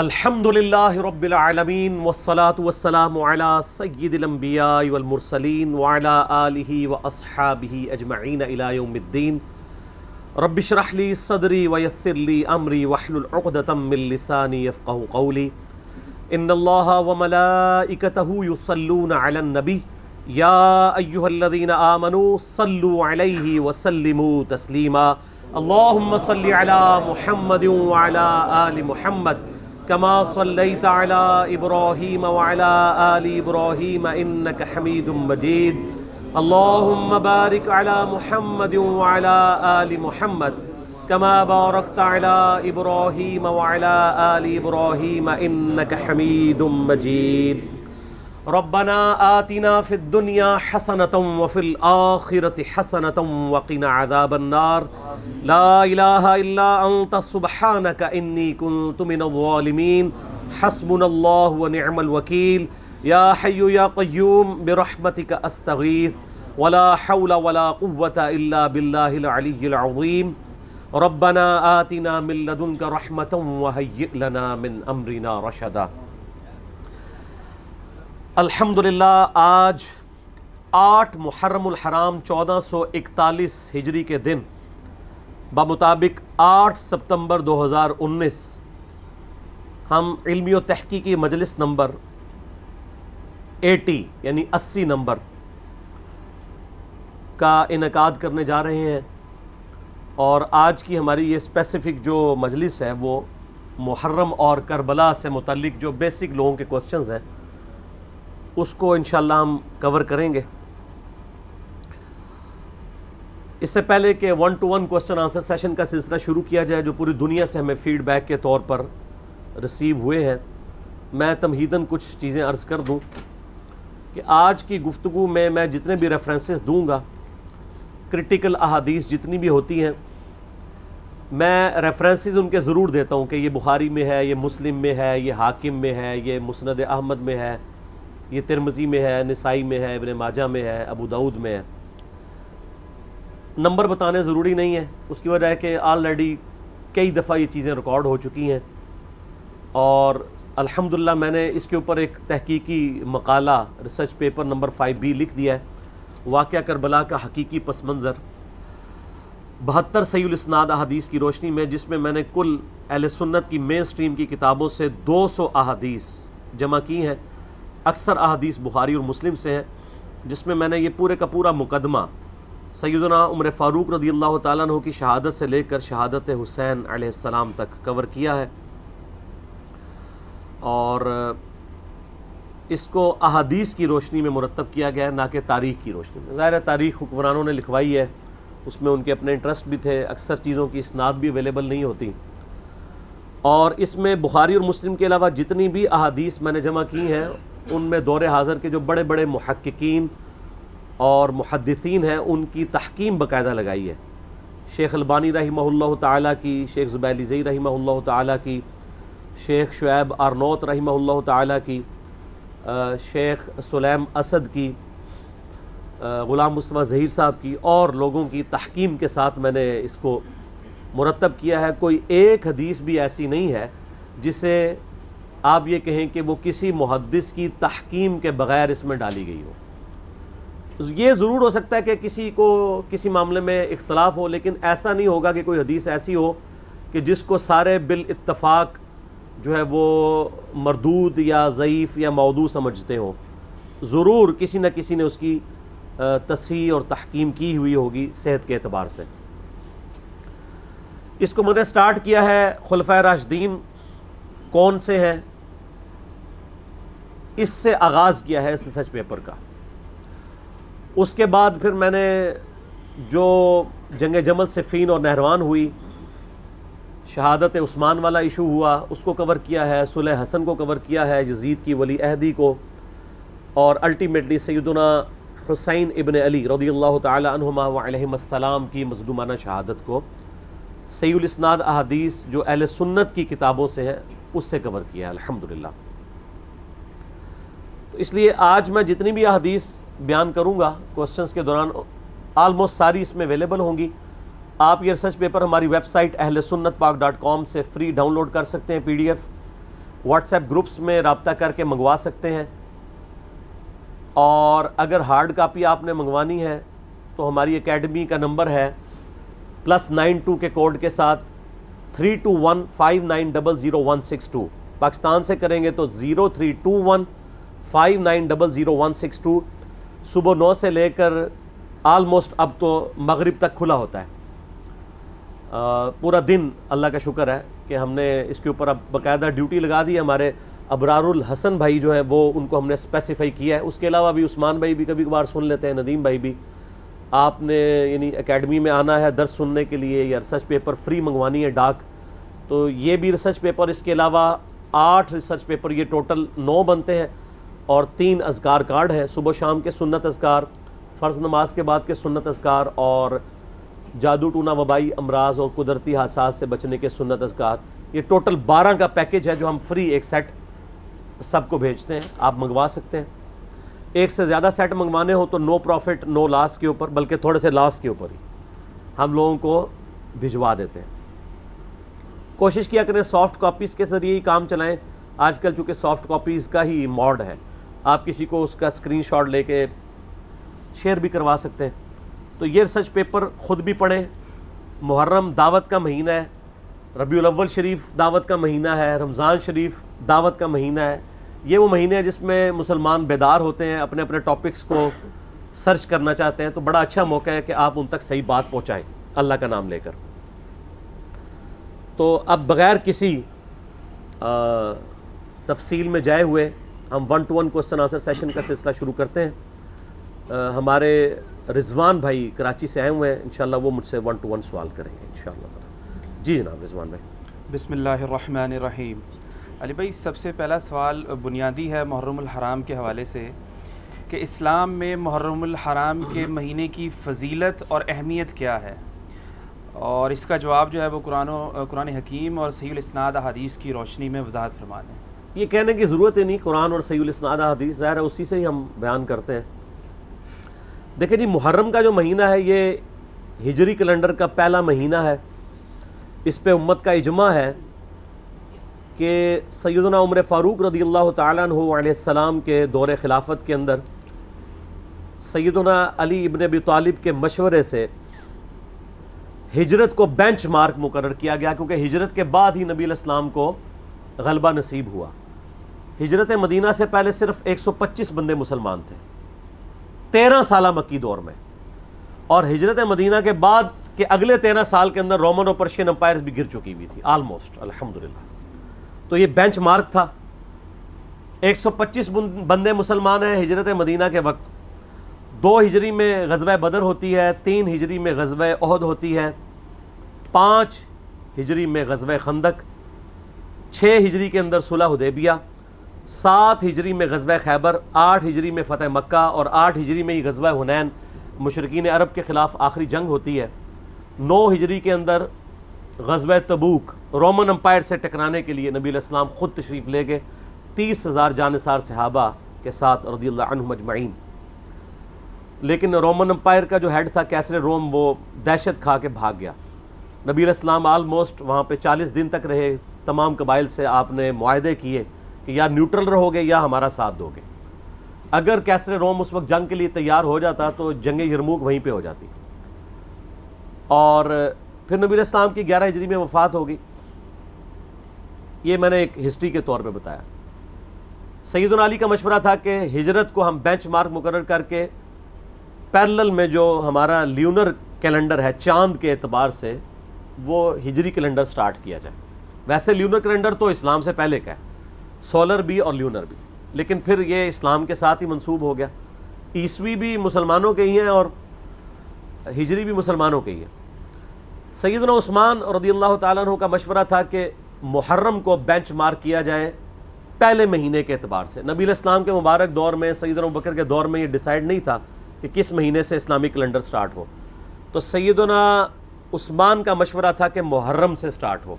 الحمدللہ رب العالمین والصلاة والسلام علی سید الانبیاء والمرسلین وعلی آلہ واصحابہ اجمعین الی یوم الدین رب اشرح لی صدری ویسر لی امری واحلل عقدۃ من لسانی یفقہوا قولی ان اللہ وملائکتہ یصلون علی النبی یا ایہا الذین آمنوا صلوا علیہ وسلموا تسلیما اللہم صل علی محمد وعلی آل محمد كما صليت على إبراهيم وعلى آل إبراهيم إنك حميد مجيد اللهم بارك على محمد وعلى آل محمد كما باركت على إبراهيم وعلى آل إبراهيم إنك حميد مجيد ربنا آتنا في الدنيا حسنة وفي الآخرة حسنة وقنا عذاب النار لا إله إلا أنت سبحانك إني كنت من الظالمين حسبنا الله ونعم الوكيل يا حي يا قيوم برحمتك أستغيث ولا حول ولا قوة إلا بالله العلي العظيم ربنا آتنا من لدنك رحمة وهيئ لنا من أمرنا رشدا. الحمدللہ آج 8 محرم الحرام 1441 ہجری کے دن بمطابق 8 ستمبر 2019 ہم علمی و تحقیقی مجلس نمبر 80 یعنی 80 نمبر کا انعقاد کرنے جا رہے ہیں، اور آج کی ہماری یہ اسپیسیفک جو مجلس ہے وہ محرم اور کربلا سے متعلق جو بیسک لوگوں کے کوسچنز ہیں اس کو انشاءاللہ ہم کور کریں گے. اس سے پہلے کہ 1-to-1 کوسچن آنسر سیشن کا سلسلہ شروع کیا جائے جو پوری دنیا سے ہمیں فیڈ بیک کے طور پر ریسیو ہوئے ہیں، میں تمہیداً کچھ چیزیں عرض کر دوں کہ آج کی گفتگو میں جتنے بھی ریفرنسز دوں گا، کرٹیکل احادیث جتنی بھی ہوتی ہیں، میں ریفرنسز ان کے ضرور دیتا ہوں کہ یہ بخاری میں ہے، یہ مسلم میں ہے، یہ حاکم میں ہے، یہ مسند احمد میں ہے، یہ ترمذی میں ہے، نسائی میں ہے، ابن ماجہ میں ہے، ابو داؤد میں ہے. نمبر بتانے ضروری نہیں ہے، اس کی وجہ ہے کہ آلریڈی کئی دفعہ یہ چیزیں ریکارڈ ہو چکی ہیں، اور الحمدللہ میں نے اس کے اوپر ایک تحقیقی مقالہ ریسرچ پیپر نمبر 5B لکھ دیا ہے، واقعہ کربلا کا حقیقی پس منظر 72 صحیح الاسناد احادیث کی روشنی میں، جس میں نے کل اہل سنت کی مین سٹریم کی کتابوں سے 200 احادیث جمع کی ہیں. اکثر احادیث بخاری اور مسلم سے ہیں، جس میں میں نے یہ پورے کا پورا مقدمہ سیدنا عمر فاروق رضی اللہ تعالیٰ عنہ کی شہادت سے لے کر شہادت حسین علیہ السلام تک کور کیا ہے، اور اس کو احادیث کی روشنی میں مرتب کیا گیا ہے، نہ کہ تاریخ کی روشنی میں. ظاہر ہے تاریخ حکمرانوں نے لکھوائی ہے، اس میں ان کے اپنے انٹرسٹ بھی تھے، اکثر چیزوں کی اسناد بھی اویلیبل نہیں ہوتی، اور اس میں بخاری اور مسلم کے علاوہ جتنی بھی احادیث میں نے جمع کی ہیں ان میں دور حاضر کے جو بڑے بڑے محققین اور محدثین ہیں ان کی تحکیم باقاعدہ لگائی ہے. شیخ البانی رحمہ اللہ تعالیٰ کی، شیخ زبیلی زئی رحمہ اللہ تعالیٰ کی، شیخ شعیب آرنوت رحمہ اللہ تعالیٰ کی، شیخ سلیم اسد کی، غلام مصطفیٰ ظہیر صاحب کی، اور لوگوں کی تحکیم کے ساتھ میں نے اس کو مرتب کیا ہے. کوئی ایک حدیث بھی ایسی نہیں ہے جسے آپ یہ کہیں کہ وہ کسی محدث کی تحکیم کے بغیر اس میں ڈالی گئی ہو. یہ ضرور ہو سکتا ہے کہ کسی کو کسی معاملے میں اختلاف ہو، لیکن ایسا نہیں ہوگا کہ کوئی حدیث ایسی ہو کہ جس کو سارے بالاتفاق جو ہے وہ مردود یا ضعیف یا موضوع سمجھتے ہوں. ضرور کسی نہ کسی نے اس کی تصحیح اور تحکیم کی ہوئی ہوگی صحت کے اعتبار سے. اس کو میں نے سٹارٹ کیا ہے خلفائے راشدین کون سے ہیں، اس سے آغاز کیا ہے اس ریسرچ پیپر کا. اس کے بعد پھر میں نے جو جنگ جمل صفین اور نہروان ہوئی، شہادت عثمان والا ایشو ہوا، اس کو کور کیا ہے، صلح حسن کو کور کیا ہے، یزید کی ولی عہدی کو، اور الٹیمیٹلی سیدنا حسین ابن علی رضی اللہ تعالی عنہما وعلیہم السلام کی مظلومانہ شہادت کو صحیح الاسناد احادیث جو اہل سنت کی کتابوں سے ہیں اس سے کور کیا ہے الحمدللہ. تو اس لیے آج میں جتنی بھی احادیث بیان کروں گا کوسچنز کے دوران آلموسٹ ساری اس میں اویلیبل ہوں گی. آپ یہ ریسرچ پیپر ہماری ویب سائٹ اہل سنت پاک .com سے فری ڈاؤن لوڈ کر سکتے ہیں PDF. واٹس ایپ گروپس میں رابطہ کر کے منگوا سکتے ہیں، اور اگر ہارڈ کاپی آپ نے منگوانی ہے تو ہماری اکیڈمی کا نمبر ہے +92 کے کوڈ کے ساتھ 32159000162۔ پاکستان سے کریں گے تو 032159000162۔ صبح 9 سے لے کر آلموسٹ اب تو مغرب تک کھلا ہوتا ہے، پورا دن۔ اللہ کا شکر ہے کہ ہم نے اس کے اوپر اب باقاعدہ ڈیوٹی لگا دی ہے۔ ہمارے ابرار الحسن بھائی جو ہیں وہ ان کو ہم نے اسپیسیفائی کیا ہے، اس کے علاوہ بھی عثمان بھائی بھی کبھی کبھار سن لیتے ہیں، ندیم بھائی بھی۔ آپ نے یعنی اکیڈمی میں آنا ہے درس سننے کے لیے یا ریسرچ پیپر فری منگوانی ہے ڈاک، تو یہ بھی ریسرچ پیپر، اس کے علاوہ 8 ریسرچ پیپر، یہ ٹوٹل 9 بنتے ہیں، اور 3 اذکار کارڈ ہیں، صبح شام کے سنت اذکار، فرض نماز کے بعد کے سنت اذکار، اور جادو ٹونا وبائی امراض اور قدرتی حادثات سے بچنے کے سنت اذکار۔ یہ ٹوٹل 12 کا پیکج ہے جو ہم فری ایک سیٹ سب کو بھیجتے ہیں، آپ منگوا سکتے ہیں۔ ایک سے زیادہ سیٹ منگوانے ہو تو نو پروفٹ نو لاس کے اوپر، بلکہ تھوڑے سے لاس کے اوپر ہی ہم لوگوں کو بھجوا دیتے ہیں۔ کوشش کیا کریں سافٹ کاپیز کے ذریعے ہی کام چلائیں، آج کل چونکہ سافٹ کاپیز کا ہی موڈ ہے، آپ کسی کو اس کا اسکرین شاٹ لے کے شیئر بھی کروا سکتے ہیں۔ تو یہ ریسرچ پیپر خود بھی پڑھیں۔ محرم دعوت کا مہینہ ہے، ربیع الاول شریف دعوت کا مہینہ ہے، رمضان شریف دعوت کا مہینہ ہے۔ یہ وہ مہینے ہیں جس میں مسلمان بیدار ہوتے ہیں، اپنے اپنے ٹاپکس کو سرچ کرنا چاہتے ہیں، تو بڑا اچھا موقع ہے کہ آپ ان تک صحیح بات پہنچائیں اللہ کا نام لے کر۔ تو اب بغیر کسی تفصیل میں جائے ہوئے ہم 1 to 1 کوسچن آنسر سیشن کا سلسلہ شروع کرتے ہیں۔ ہمارے رضوان بھائی کراچی سے آئے ہوئے ہیں، انشاءاللہ وہ مجھ سے 1 to 1 سوال کریں گے انشاءاللہ۔ جی جناب رضوان بھائی۔ بسم اللہ الرحمن الرحیم۔ علی بھائی، سب سے پہلا سوال بنیادی ہے محرم الحرام کے حوالے سے، کہ اسلام میں محرم الحرام کے مہینے کی فضیلت اور اہمیت کیا ہے، اور اس کا جواب جو ہے وہ قرآن حکیم اور صحیح الاسناد احادیث کی روشنی میں وضاحت فرما دیں۔ یہ کہنے کی ضرورت ہی نہیں، قرآن اور صحیح الاسناد احادیث ظاہر ہے اسی سے ہی ہم بیان کرتے ہیں۔ دیکھیں جی، محرم کا جو مہینہ ہے یہ ہجری کیلنڈر کا پہلا مہینہ ہے۔ اس پہ امت کا اجماع ہے کہ سیدنا عمر فاروق رضی اللہ تعالیٰ عنہ علیہ السلام کے دور خلافت کے اندر سیدنا علی ابن ابی طالب کے مشورے سے ہجرت کو بینچ مارک مقرر کیا گیا، کیونکہ ہجرت کے بعد ہی نبی علیہ السلام کو غلبہ نصیب ہوا۔ ہجرت مدینہ سے پہلے صرف 125 بندے مسلمان تھے 13 سالہ مکی دور میں، اور ہجرت مدینہ کے بعد کے اگلے 13 سال کے اندر رومن اور پرشین امپائرز بھی گر چکی ہوئی تھی آلموسٹ، الحمدللہ۔ تو یہ بینچ مارک تھا۔ 125 بندے مسلمان ہیں ہجرت مدینہ کے وقت۔ 2 ہجری میں غزوہ بدر ہوتی ہے، 3 ہجری میں غزوہ احد ہوتی ہے، 5 ہجری میں غزوہ خندق، 6 ہجری کے اندر صلح حدیبیہ، 7 ہجری میں غزوہ خیبر، 8 ہجری میں فتح مکہ، اور 8 ہجری میں ہی غزوہ حنین مشرکین عرب کے خلاف آخری جنگ ہوتی ہے۔ 9 ہجری کے اندر غزوہ تبوک رومن امپائر سے ٹکرانے کے لیے نبی علیہ السلام خود تشریف لے گئے 30,000 جانثار صحابہ کے ساتھ رضی اللہ عنہم اجمعین۔ لیکن رومن امپائر کا جو ہیڈ تھا کیسر روم، وہ دہشت کھا کے بھاگ گیا۔ نبی علیہ السلام آلموسٹ وہاں پہ 40 دن تک رہے، تمام قبائل سے آپ نے معاہدے کیے کہ یا نیوٹرل رہو گے یا ہمارا ساتھ دو گے۔ اگر کیسر روم اس وقت جنگ کے لیے تیار ہو جاتا تو جنگ یرموک وہیں پہ ہو جاتی، اور پھر نبی علیہ السلام کی 11 ہجری میں وفات ہو گئی۔ یہ میں نے ایک ہسٹری کے طور پہ بتایا۔ سیدنا علی کا مشورہ تھا کہ ہجرت کو ہم بینچ مارک مقرر کر کے پیرلل میں جو ہمارا لیونر کیلنڈر ہے چاند کے اعتبار سے، وہ ہجری کیلنڈر سٹارٹ کیا جائے۔ ویسے لیونر کیلنڈر تو اسلام سے پہلے کا ہے، سولر بھی اور لیونر بھی، لیکن پھر یہ اسلام کے ساتھ ہی منسوب ہو گیا۔ عیسوی بھی مسلمانوں کے ہی ہیں اور ہجری بھی مسلمانوں کے ہی ہیں۔ سیدنا عثمان رضی اللہ تعالیٰ عنہ کا مشورہ تھا کہ محرم کو بینچ مارک کیا جائے پہلے مہینے کے اعتبار سے۔ نبی علیہ السلام کے مبارک دور میں، سیدنا ابوبکر کے دور میں یہ ڈیسائیڈ نہیں تھا کہ کس مہینے سے اسلامی کیلنڈر سٹارٹ ہو، تو سیدنا عثمان کا مشورہ تھا کہ محرم سے سٹارٹ ہو۔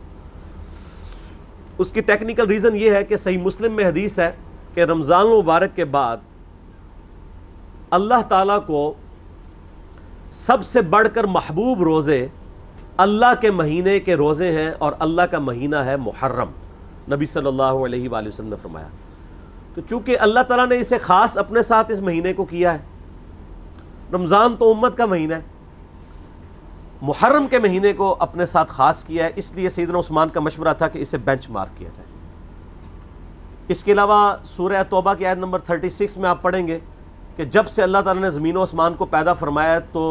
اس کی ٹیکنیکل ریزن یہ ہے کہ صحیح مسلم میں حدیث ہے کہ رمضان المبارک کے بعد اللہ تعالیٰ کو سب سے بڑھ کر محبوب روزے اللہ کے مہینے کے روزے ہیں، اور اللہ کا مہینہ ہے محرم۔ نبی صلی اللہ علیہ وآلہ وسلم نے فرمایا۔ تو چونکہ اللہ تعالیٰ نے اسے خاص اپنے ساتھ اس مہینے کو کیا ہے، رمضان تو امت کا مہینہ ہے، محرم کے مہینے کو اپنے ساتھ خاص کیا ہے، اس لیے سیدنا عثمان کا مشورہ تھا کہ اسے بینچ مارک کیا جائے۔ اس کے علاوہ سورہ توبہ کی آیت نمبر 36 میں آپ پڑھیں گے کہ جب سے اللہ تعالیٰ نے زمین و آسمان کو پیدا فرمایا تو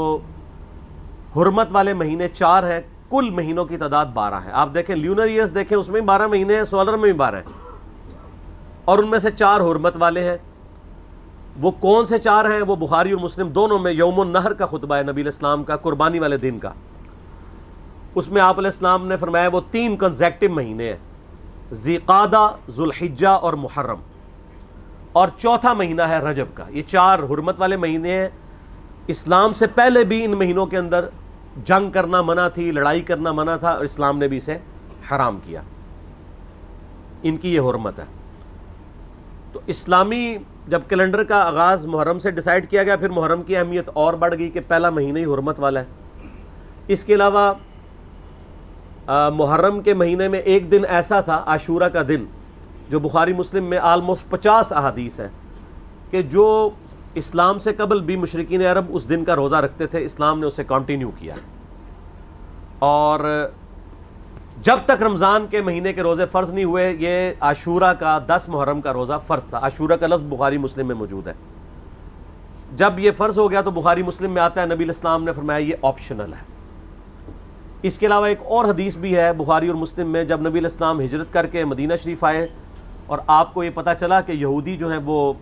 حرمت والے مہینے 4 ہیں، کل مہینوں کی تعداد 12 ہے۔ آپ دیکھیں لیونر ایئرز دیکھیں، اس میں 12 مہینے ہیں، سولر میں بھی 12 ہیں، اور ان میں سے 4 حرمت والے ہیں۔ وہ کون سے 4 ہیں؟ وہ بخاری اور مسلم دونوں میں یوم النحر کا خطبہ ہے نبی علیہ السلام کا، قربانی والے دن کا۔ اس میں آپ علیہ السلام نے فرمایا وہ 3 کنزیکٹو مہینے ہیں، ذی قعدہ، ذوالحجہ اور محرم، اور چوتھا مہینہ ہے رجب کا۔ یہ 4 حرمت والے مہینے ہیں۔ اسلام سے پہلے بھی ان مہینوں کے اندر جنگ کرنا منع تھی، لڑائی کرنا منع تھا، اور اسلام نے بھی اسے حرام کیا، ان کی یہ حرمت ہے۔ تو اسلامی جب کیلنڈر کا آغاز محرم سے ڈیسائیڈ کیا گیا، پھر محرم کی اہمیت اور بڑھ گئی کہ پہلا مہینہ ہی حرمت والا ہے۔ اس کے علاوہ محرم کے مہینے میں ایک دن ایسا تھا، عاشورہ کا دن، جو بخاری مسلم میں آلموسٹ 50 احادیث ہیں کہ جو اسلام سے قبل بھی مشرکین عرب اس دن کا روزہ رکھتے تھے، اسلام نے اسے کنٹینیو کیا، اور جب تک رمضان کے مہینے کے روزے فرض نہیں ہوئے، یہ عاشورہ کا 10 محرم کا روزہ فرض تھا۔ عاشورہ کا لفظ بخاری مسلم میں موجود ہے۔ جب یہ فرض ہو گیا تو بخاری مسلم میں آتا ہے نبی علیہ السلام نے فرمایا یہ آپشنل ہے۔ اس کے علاوہ ایک اور حدیث بھی ہے بخاری اور مسلم میں، جب نبی علیہ السلام ہجرت کر کے مدینہ شریف آئے اور آپ کو یہ پتہ چلا کہ یہودی جو ہیں وہ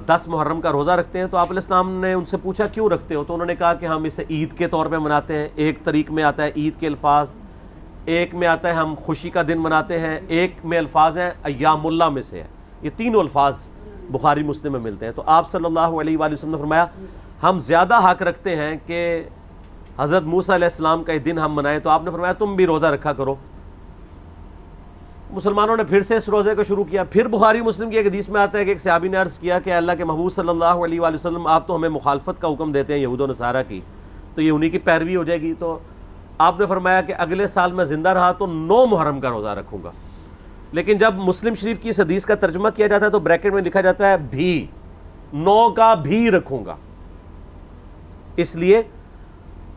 10 محرم کا روزہ رکھتے ہیں، تو آپ علیہ السلام نے ان سے پوچھا کیوں رکھتے ہو؟ تو انہوں نے کہا کہ ہم اسے عید کے طور پہ مناتے ہیں۔ ایک طریق میں آتا ہے عید کے الفاظ، ایک میں آتا ہے ہم خوشی کا دن مناتے ہیں، ایک میں الفاظ ہیں ایام اللہ میں سے ہے۔ یہ تینوں الفاظ بخاری مسلم میں ملتے ہیں۔ تو آپ صلی اللہ علیہ وآلہ وسلم نے فرمایا ہم زیادہ حق رکھتے ہیں کہ حضرت موسیٰ علیہ السلام کا یہ دن ہم منائیں، تو آپ نے فرمایا تم بھی روزہ رکھا کرو۔ مسلمانوں نے پھر سے اس روزے کو شروع کیا۔ پھر بخاری مسلم کی ایک حدیث میں آتا ہے کہ ایک صحابی نے عرض کیا کہ اللہ کے محبوب صلی اللہ علیہ وآلہ وسلم آپ تو ہمیں مخالفت کا حکم دیتے ہیں یہود و نصارہ کی، تو یہ انہی کی پیروی ہو جائے گی۔ تو آپ نے فرمایا کہ اگلے سال میں زندہ رہا تو 9 محرم کا روزہ رکھوں گا۔ لیکن جب مسلم شریف کی اس حدیث کا ترجمہ کیا جاتا ہے تو بریکٹ میں لکھا جاتا ہے بھی، 9 کا بھی رکھوں گا، اس لیے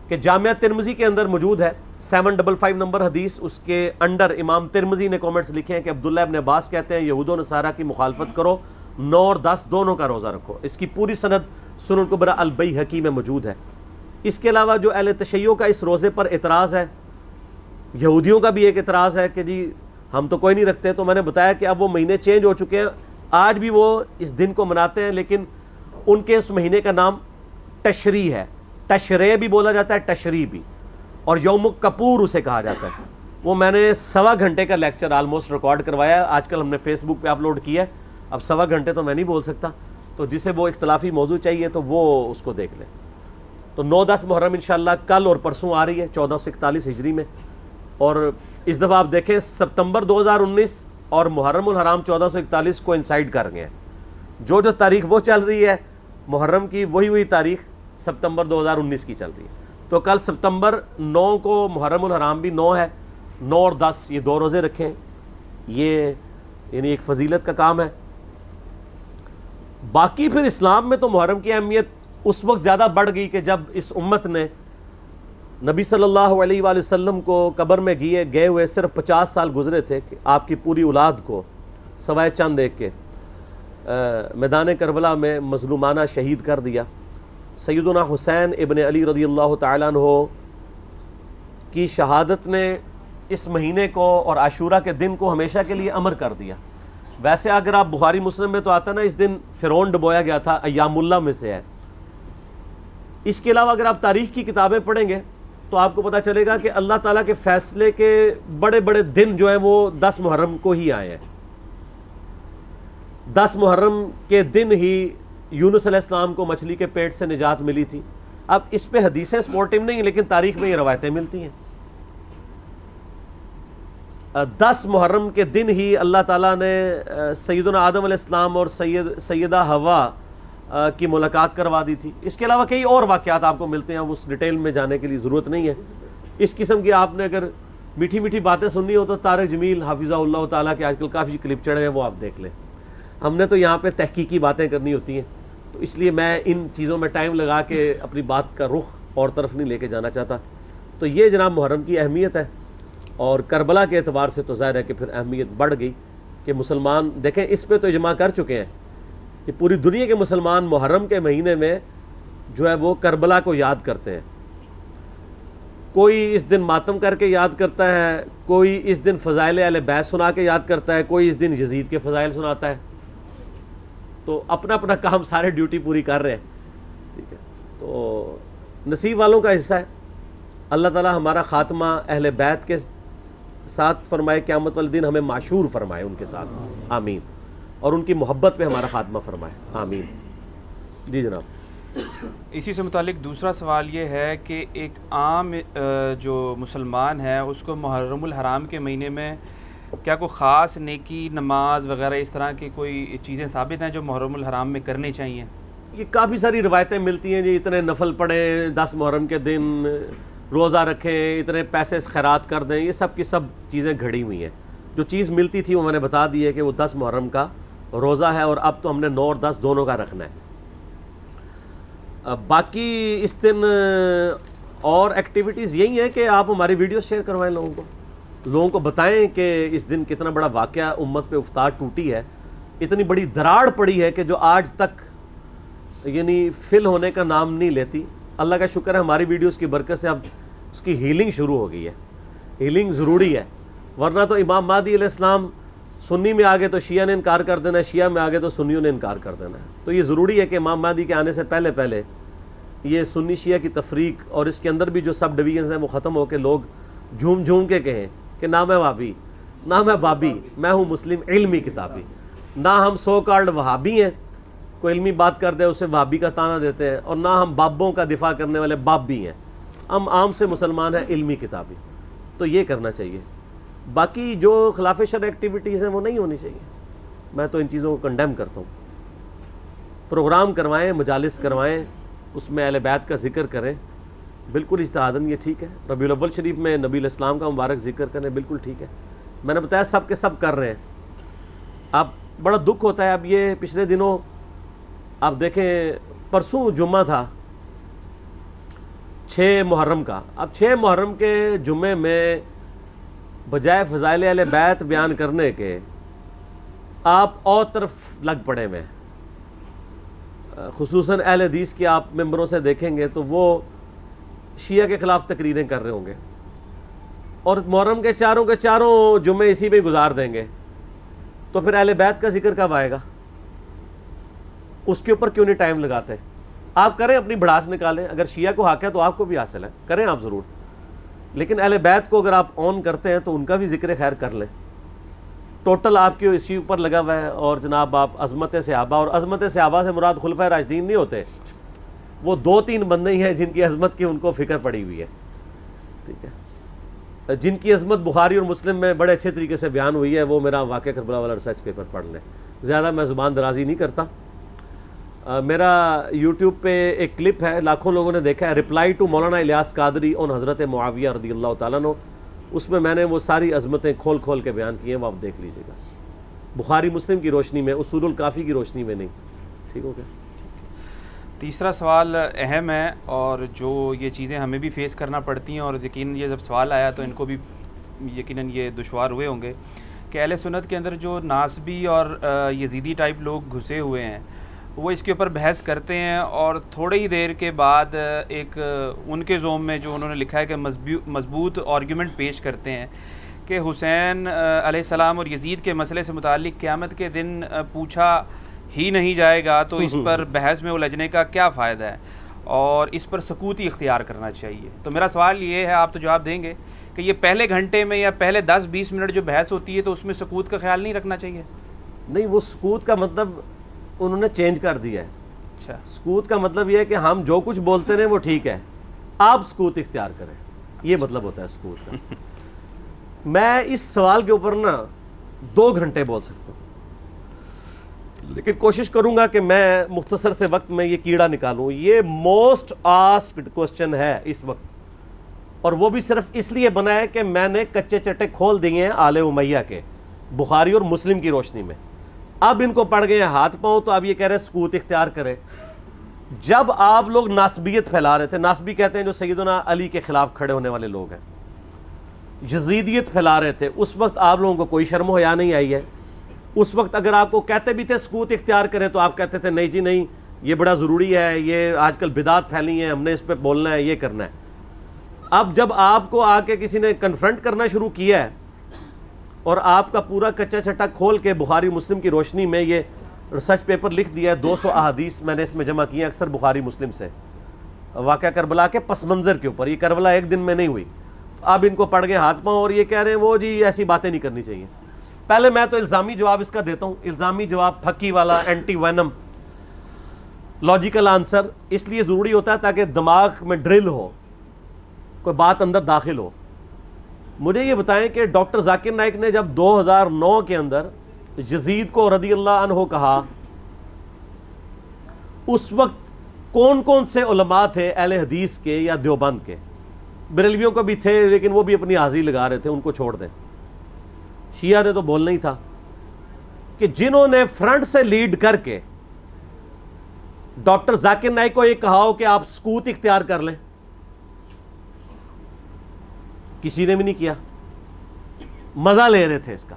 کہ جامعہ ترمذی کے اندر موجود ہے 755 نمبر حدیث، اس کے انڈر امام ترمذی نے کامنٹس لکھے ہیں کہ عبداللہ ابن عباس کہتے ہیں یہود و نصارہ کی مخالفت کرو، 9 اور 10 دونوں کا روزہ رکھو۔ اس کی پوری سند سنن الکبری البیہقی میں موجود ہے۔ اس کے علاوہ جو اہل تشیع کا اس روزے پر اعتراض ہے، یہودیوں کا بھی ایک اعتراض ہے کہ جی ہم تو کوئی نہیں رکھتے، تو میں نے بتایا کہ اب وہ مہینے چینج ہو چکے ہیں، آج بھی وہ اس دن کو مناتے ہیں، لیکن ان کے اس مہینے کا نام تشریع ہے۔ تشریع بھی بولا جاتا ہے، تشریع بھی، اور یوم کپور اسے کہا جاتا ہے۔ وہ میں نے 1.25 گھنٹے کا لیکچر آلموسٹ ریکارڈ کروایا ہے، آج کل ہم نے فیس بک پہ اپلوڈ کیا ہے۔ اب 1.25 گھنٹے تو میں نہیں بول سکتا، تو جسے وہ اختلافی موضوع چاہیے تو وہ اس کو دیکھ لیں۔ تو 9-10 محرم انشاءاللہ کل اور پرسوں آ رہی ہے 1441 ہجری میں، اور اس دفعہ آپ دیکھیں ستمبر 2019 اور محرم الحرام 1441 کو انسائڈ کر گئے ہیں۔ جو تاریخ وہ چل رہی ہے محرم کی، وہی تاریخ ستمبر 2019 کی چل رہی ہے۔ تو کل ستمبر 9 کو محرم الحرام بھی 9 ہے، 9 اور 10 یہ 2 روزے رکھیں، یہ یعنی ایک فضیلت کا کام ہے۔ باقی پھر اسلام میں تو محرم کی اہمیت اس وقت زیادہ بڑھ گئی کہ جب اس امت نے نبی صلی اللہ علیہ وآلہ وسلم کو قبر میں گئے ہوئے صرف 50 سال گزرے تھے کہ آپ کی پوری اولاد کو سوائے چند ایک کے میدان کربلا میں مظلومانہ شہید کر دیا۔ سیدنا حسین ابن علی رضی اللہ تعالیٰ عنہ کی شہادت نے اس مہینے کو اور عاشورہ کے دن کو ہمیشہ کے لیے امر کر دیا۔ ویسے اگر آپ بخاری مسلم میں تو آتا نا اس دن فرعون ڈبویا گیا تھا، ایام اللہ میں سے ہے۔ اس کے علاوہ اگر آپ تاریخ کی کتابیں پڑھیں گے تو آپ کو پتہ چلے گا کہ اللہ تعالیٰ کے فیصلے کے بڑے بڑے دن جو ہیں وہ 10 محرم کو ہی آئے ہیں۔ 10 محرم کے دن ہی یونس علیہ السلام کو مچھلی کے پیٹ سے نجات ملی تھی۔ اب اس پہ حدیثیں سپورٹیو نہیں ہیں، لیکن تاریخ میں یہ روایتیں ملتی ہیں۔ 10 محرم کے دن ہی اللہ تعالیٰ نے سیدنا آدم علیہ السلام اور سیدہ حوا کی ملاقات کروا دی تھی۔ اس کے علاوہ کئی اور واقعات آپ کو ملتے ہیں، اس ڈیٹیل میں جانے کے لیے ضرورت نہیں ہے۔ اس قسم کی آپ نے اگر میٹھی میٹھی باتیں سننی ہو تو طارق جمیل حافظہ اللہ تعالیٰ کے آج کل کافی کلپ چڑھے ہیں، وہ آپ دیکھ لیں. ہم نے تو یہاں پہ تحقیقی باتیں کرنی ہوتی ہیں، تو اس لیے میں ان چیزوں میں ٹائم لگا کے اپنی بات کا رخ اور طرف نہیں لے کے جانا چاہتا. تو یہ جناب محرم کی اہمیت ہے، اور کربلا کے اعتبار سے تو ظاہر ہے کہ پھر اہمیت بڑھ گئی کہ مسلمان دیکھیں اس پہ تو اجماع کر چکے ہیں کہ پوری دنیا کے مسلمان محرم کے مہینے میں جو ہے وہ کربلا کو یاد کرتے ہیں. کوئی اس دن ماتم کر کے یاد کرتا ہے، کوئی اس دن فضائل اہل بیت سنا کے یاد کرتا ہے، کوئی اس دن یزید کے فضائل سناتا ہے. تو اپنا اپنا کام سارے ڈیوٹی پوری کر رہے ہیں. ٹھیک ہے، تو نصیب والوں کا حصہ ہے. اللہ تعالیٰ ہمارا خاتمہ اہل بیت کے ساتھ فرمائے، قیامت والے دن ہمیں معشور فرمائے ان کے ساتھ، آمین. اور ان کی محبت پہ ہمارا خاتمہ فرمائے، آمین. جی جناب. اسی سے متعلق دوسرا سوال یہ ہے کہ ایک عام جو مسلمان ہے اس کو محرم الحرام کے مہینے میں کیا کوئی خاص نیکی، نماز وغیرہ اس طرح کی کوئی چیزیں ثابت ہیں جو محرم الحرام میں کرنی چاہیے؟ یہ کافی ساری روایتیں ملتی ہیں جی، اتنے نفل پڑھیں 10 محرم کے دن، روزہ رکھیں، اتنے پیسے خیرات کر دیں. یہ سب کی سب چیزیں گھڑی ہوئی ہیں. جو چیز ملتی تھی وہ میں نے بتا دی ہے کہ وہ 10 محرم کا روزہ ہے، اور اب تو ہم نے 9 اور 10 دونوں کا رکھنا ہے. باقی اس دن اور ایکٹیویٹیز یہی ہیں کہ آپ ہماری ویڈیوز شیئر کروائیں لوگوں کو بتائیں کہ اس دن کتنا بڑا واقعہ امت پہ افتاد ٹوٹی ہے، اتنی بڑی دراڑ پڑی ہے کہ جو آج تک یعنی فل ہونے کا نام نہیں لیتی. اللہ کا شکر ہے ہماری ویڈیوز کی برکت سے اب اس کی ہیلنگ شروع ہو گئی ہے. ہیلنگ ضروری ہے، ورنہ تو امام مہدی علیہ السلام سنی میں آگے تو شیعہ نے انکار کر دینا ہے، شیعہ میں آگے تو سنیوں نے انکار کر دینا ہے. تو یہ ضروری ہے کہ امام مہدی کے آنے سے پہلے یہ سنی شیعہ کی تفریق اور اس کے اندر بھی جو سب ڈویژنز ہیں وہ ختم ہو کے لوگ جھوم کے کہیں کہ نہ میں وہابی، نہ میں بابی، میں ہوں مسلم علمی کتابی. نہ ہم سو کالڈ وہابی ہیں، کوئی علمی بات کر دے اسے وہابی کا طعنہ دیتے ہیں، اور نہ ہم بابوں کا دفاع کرنے والے باب بھی ہیں. ہم عام سے مسلمان ہیں، علمی کتابی. تو یہ کرنا چاہیے. باقی جو خلاف شرع ایکٹیویٹیز ہیں وہ نہیں ہونی چاہیے. میں تو ان چیزوں کو کنڈیم کرتا ہوں. پروگرام کروائیں، مجالس کروائیں، اس میں اہل بیت کا ذکر کریں، بالکل اجتہاداً یہ ٹھیک ہے. ربیع الاول شریف میں نبی علیہ السلام کا مبارک ذکر کریں، بالکل ٹھیک ہے. میں نے بتایا سب کے سب کر رہے ہیں. اب بڑا دکھ ہوتا ہے. اب یہ پچھلے دنوں آپ دیکھیں، پرسوں جمعہ تھا 6 محرم کا. اب 6 محرم کے جمعے میں بجائے فضائل اہل بیت بیان کرنے کے آپ اور طرف لگ پڑے میں. خصوصاً اہل حدیث کی آپ ممبروں سے دیکھیں گے تو وہ شیعہ کے خلاف تقریریں کر رہے ہوں گے، اور محرم کے چاروں جمعے اسی میں گزار دیں گے. تو پھر اہل بیت کا ذکر کب آئے گا؟ اس کے اوپر کیوں نہیں ٹائم لگاتے؟ آپ کریں، اپنی بڑھاس نکالیں. اگر شیعہ کو حق ہے تو آپ کو بھی حاصل ہے، کریں آپ ضرور. لیکن اہل بیت کو اگر آپ آن کرتے ہیں تو ان کا بھی ذکر خیر کر لیں. ٹوٹل آپ کے اسی اوپر لگا ہوا ہے. اور جناب آپ عظمت صحابہ، اور عظمت صحابہ سے مراد خلفائے راشدین نہیں ہوتے، وہ 2-3 بندے ہی ہیں جن کی عظمت کی ان کو فکر پڑی ہوئی ہے. ٹھیک ہے، جن کی عظمت بخاری اور مسلم میں بڑے اچھے طریقے سے بیان ہوئی ہے. وہ میرا واقعہ کربلا والا ریسرچ پیپر پڑھ لیں. زیادہ میں زبان درازی نہیں کرتا. میرا یوٹیوب پہ ایک کلپ ہے، لاکھوں لوگوں نے دیکھا ہے، رپلائی ٹو مولانا الیاس قادری اون حضرت معاویہ رضی اللہ تعالیٰ عنہ. اس میں نے وہ ساری عظمتیں کھول کے بیان کی ہیں، وہ آپ دیکھ لیجئے گا. بخاری مسلم کی روشنی میں، اصول الکافی کی روشنی میں نہیں. ٹھیک ہو گیا؟ تیسرا سوال اہم ہے، اور جو یہ چیزیں ہمیں بھی فیس کرنا پڑتی ہیں، اور یقیناً یہ جب سوال آیا تو ان کو بھی یقیناً یہ دشوار ہوئے ہوں گے کہ اہل سنت کے اندر جو ناسبی اور یزیدی ٹائپ لوگ گھسے ہوئے ہیں وہ اس کے اوپر بحث کرتے ہیں، اور تھوڑی ہی دیر کے بعد ایک ان کے زوم میں جو انہوں نے لکھا ہے کہ مضبوط آرگیومنٹ پیش کرتے ہیں کہ حسین علیہ السلام اور یزید کے مسئلے سے متعلق قیامت کے دن پوچھا ہی نہیں جائے گا تو اس پر بحث میں الجھنے کا کیا فائدہ ہے، اور اس پر سکوت ہی اختیار کرنا چاہیے. تو میرا سوال یہ ہے، آپ تو جواب دیں گے، کہ یہ پہلے گھنٹے میں یا پہلے 10-20 منٹ جو بحث ہوتی ہے تو اس میں سکوت کا خیال نہیں رکھنا چاہیے؟ نہیں، وہ سکوت کا مطلب انہوں نے چینج کر دیا ہے. اچھا، سکوت کا مطلب یہ ہے کہ ہم جو کچھ بولتے ہیں وہ ٹھیک ہے، آپ سکوت اختیار کریں. یہ مطلب ہوتا ہے سکوت کا. میں اس سوال کے اوپر 2 گھنٹے بول سکتا ہوں، لیکن کوشش کروں گا کہ میں مختصر سے وقت میں یہ کیڑا نکالوں. یہ موسٹ آسکڈ کوسچن ہے اس وقت اور وہ بھی صرف اس لیے بنا ہے کہ میں نے کچے چٹے کھول دیے ہیں آل امیہ کے، بخاری اور مسلم کی روشنی میں۔ اب ان کو پڑ گئے ہیں ہاتھ پاؤں، تو اب یہ کہہ رہے ہیں سکوت اختیار کرے۔ جب آپ لوگ ناسبیت پھیلا رہے تھے، ناسبی کہتے ہیں جو سیدنا علی کے خلاف کھڑے ہونے والے لوگ ہیں، یزیدیت پھیلا رہے تھے، اس وقت آپ لوگوں کو کوئی شرم و حیا نہیں آئی ہے؟ اس وقت اگر آپ کو کہتے بھی تھے سکوت اختیار کریں تو آپ کہتے تھے نہیں جی نہیں، یہ بڑا ضروری ہے، یہ آج کل بدعت پھیلی ہیں، ہم نے اس پہ بولنا ہے، یہ کرنا ہے۔ اب جب آپ کو آ کے کسی نے کنفرنٹ کرنا شروع کیا ہے اور آپ کا پورا کچا چٹا کھول کے بخاری مسلم کی روشنی میں یہ ریسرچ پیپر لکھ دیا ہے، 200 احادیث میں نے اس میں جمع کی ہیں، اکثر بخاری مسلم سے، واقعہ کربلا کے پس منظر کے اوپر، یہ کربلا ایک دن میں نہیں ہوئی، تو اب ان کو پڑ گئے ہاتھ پاؤں اور یہ کہہ رہے ہیں وہ جی ایسی باتیں نہیں کرنی چاہیے۔ پہلے میں تو الزامی جواب اس کا دیتا ہوں، الزامی جواب پھکی والا، اینٹی وینم، لاجیکل آنسر اس لیے ضروری ہوتا ہے تاکہ دماغ میں ڈرل ہو، کوئی بات اندر داخل ہو۔ مجھے یہ بتائیں کہ ڈاکٹر ذاکر نائک نے جب 2009 کے اندر یزید کو رضی اللہ عنہ کہا، اس وقت کون کون سے علماء تھے اہل حدیث کے یا دیوبند کے؟ بریلویوں کو بھی تھے لیکن وہ بھی اپنی حاضری لگا رہے تھے، ان کو چھوڑ دیں۔ شیعہ نے تو بولنا ہی تھا کہ جنہوں نے فرنٹ سے لیڈ کر کے ڈاکٹر ذاکر نائک کو یہ کہا ہو کہ آپ سکوت اختیار کر لیں، کسی نے بھی نہیں کیا، مزہ لے رہے تھے اس کا۔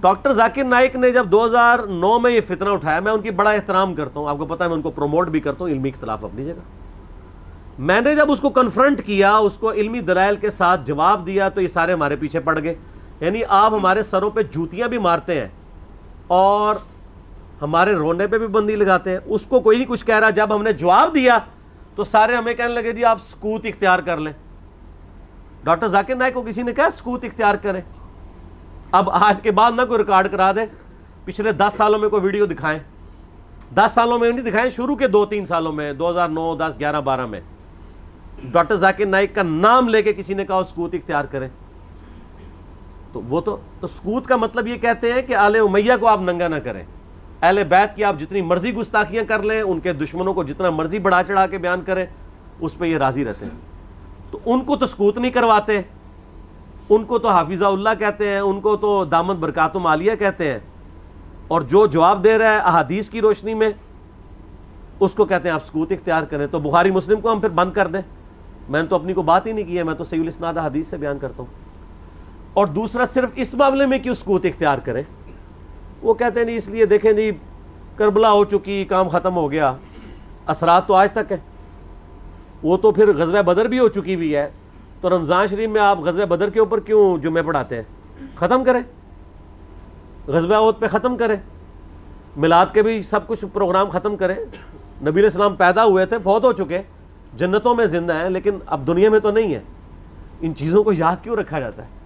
ڈاکٹر ذاکر نائک نے جب 2009 میں یہ فتنہ اٹھایا، میں ان کی بڑا احترام کرتا ہوں، آپ کو پتہ ہے میں ان کو پروموٹ بھی کرتا ہوں، علمی اختلاف اپنی جگہ۔ میں نے جب اس کو کنفرنٹ کیا، اس کو علمی دلائل کے ساتھ جواب دیا، تو یہ سارے ہمارے پیچھے پڑ گئے، یعنی آپ ہمارے سروں پہ جوتیاں بھی مارتے ہیں اور ہمارے رونے پہ بھی بندی لگاتے ہیں۔ اس کو کوئی نہیں کچھ کہہ رہا، جب ہم نے جواب دیا تو سارے ہمیں کہنے لگے جی آپ سکوت اختیار کر لیں۔ ڈاکٹر ذاکر نائک کو کسی نے کہا سکوت اختیار کریں؟ اب آج کے بعد نہ کوئی ریکارڈ کرا دے، پچھلے 10 سالوں میں کوئی ویڈیو دکھائیں، 10 سالوں میں نہیں دکھائیں، شروع کے 2-3 سالوں میں، 2009 10 11 12 میں ڈاکٹر ذاکر نائک کا نام لے کے کسی نے کہا سکوت اختیار کریں، تو وہ تو سکوت کا مطلب یہ کہتے ہیں کہ آل امیہ کو آپ ننگا نہ کریں، اہل بیت کی آپ جتنی مرضی گستاخیاں کر لیں، ان کے دشمنوں کو جتنا مرضی بڑھا چڑھا کے بیان کریں، اس پہ یہ راضی رہتے ہیں۔ تو ان کو تو سکوت نہیں کرواتے، ان کو تو حافظہ اللہ کہتے ہیں، ان کو تو دامت برکاتم عالیہ کہتے ہیں، اور جو جواب دے رہا ہے احادیث کی روشنی میں اس کو کہتے ہیں آپ سکوت اختیار کریں۔ تو بخاری مسلم کو ہم پھر بند کر دیں؟ میں نے تو اپنی کو بات ہی نہیں کی ہے، میں تو صحیح الاسناد حدیث سے بیان کرتا ہوں۔ اور دوسرا، صرف اس معاملے میں کیوں سکوت اختیار کریں؟ وہ کہتے ہیں نہیں اس لیے دیکھیں جی کربلا ہو چکی، کام ختم ہو گیا، اثرات تو آج تک ہیں، وہ تو پھر غزوہ بدر بھی ہو چکی ہوئی ہے، تو رمضان شریف میں آپ غزوہ بدر کے اوپر کیوں جمعے پڑھاتے ہیں؟ ختم کریں، غزوہ احد پہ ختم کریں، میلاد کے بھی سب کچھ پروگرام ختم کریں۔ نبی علیہ السلام پیدا ہوئے تھے، فوت ہو چکے، جنتوں میں زندہ ہیں، لیکن اب دنیا میں تو نہیں ہے۔ ان چیزوں کو یاد کیوں رکھا جاتا ہے؟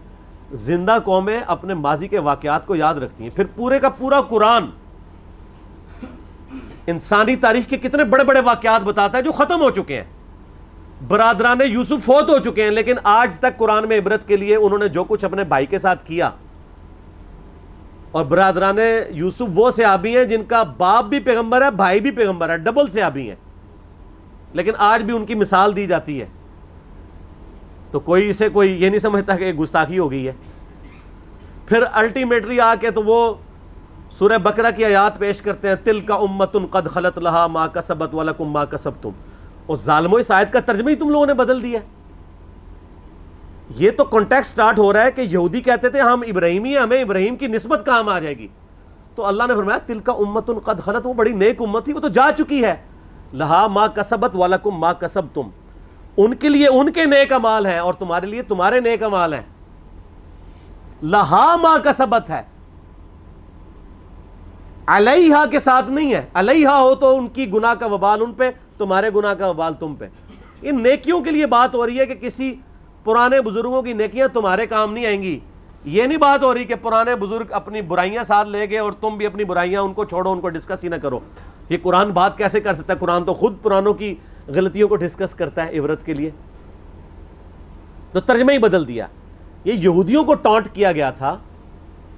زندہ قومیں اپنے ماضی کے واقعات کو یاد رکھتی ہیں۔ پھر پورے کا پورا قرآن انسانی تاریخ کے کتنے بڑے بڑے واقعات بتاتا ہے جو ختم ہو چکے ہیں۔ برادران یوسف فوت ہو چکے ہیں، لیکن آج تک قرآن میں عبرت کے لیے انہوں نے جو کچھ اپنے بھائی کے ساتھ کیا، اور برادران یوسف وہ صحابی ہیں جن کا باپ بھی پیغمبر ہے، بھائی بھی پیغمبر ہے، ڈبل صحابی ہیں، لیکن آج بھی ان کی مثال دی جاتی ہے۔ تو کوئی اسے کوئی یہ نہیں سمجھتا کہ گستاخی ہو گئی ہے۔ پھر الٹیمیٹلی آ کے تو وہ سورہ بقرہ کی آیات پیش کرتے ہیں، تلک امۃ قد خلت لہا ما کسبت ولکم ما کسبتم، اور ظالموں اس آیت کا ترجمہ ہی تم لوگوں نے بدل دیا ہے۔ یہ تو کانٹیکسٹ سٹارٹ ہو رہا ہے کہ یہودی کہتے تھے ہم ابراہیمی ہیں، ہمیں ابراہیم کی نسبت کام آ جائے گی، تو اللہ نے فرمایا تلک امۃ قد خلت، وہ بڑی نیک امت تھی، وہ تو جا چکی ہے، لہا ما کسبت ولکم ما کسبتم، ان کے لیے ان کے نیک اعمال ہیں اور تمہارے لیے تمہارے نیک اعمال ہیں۔ لہا ما کسبت ہے، علیہا کے ساتھ نہیں ہے، علیہا ہو تو ان کی گناہ کا وبال ان پہ، تمہارے گناہ کا وبال تم پہ۔ ان نیکیوں کے لیے بات ہو رہی ہے کہ کسی پرانے بزرگوں کی نیکیاں تمہارے کام نہیں آئیں گی۔ یہ نہیں بات ہو رہی کہ پرانے بزرگ اپنی برائیاں ساتھ لے گئے اور تم بھی اپنی برائیاں ان کو چھوڑو، ان کو ڈسکس ہی نہ کرو۔ یہ قرآن بات کیسے کر سکتا ہے؟ قرآن تو خود پرانوں کی غلطیوں کو ڈسکس کرتا ہے عبرت کے لیے۔ تو ترجمہ ہی بدل دیا۔ یہ یہودیوں کو ٹانٹ کیا گیا تھا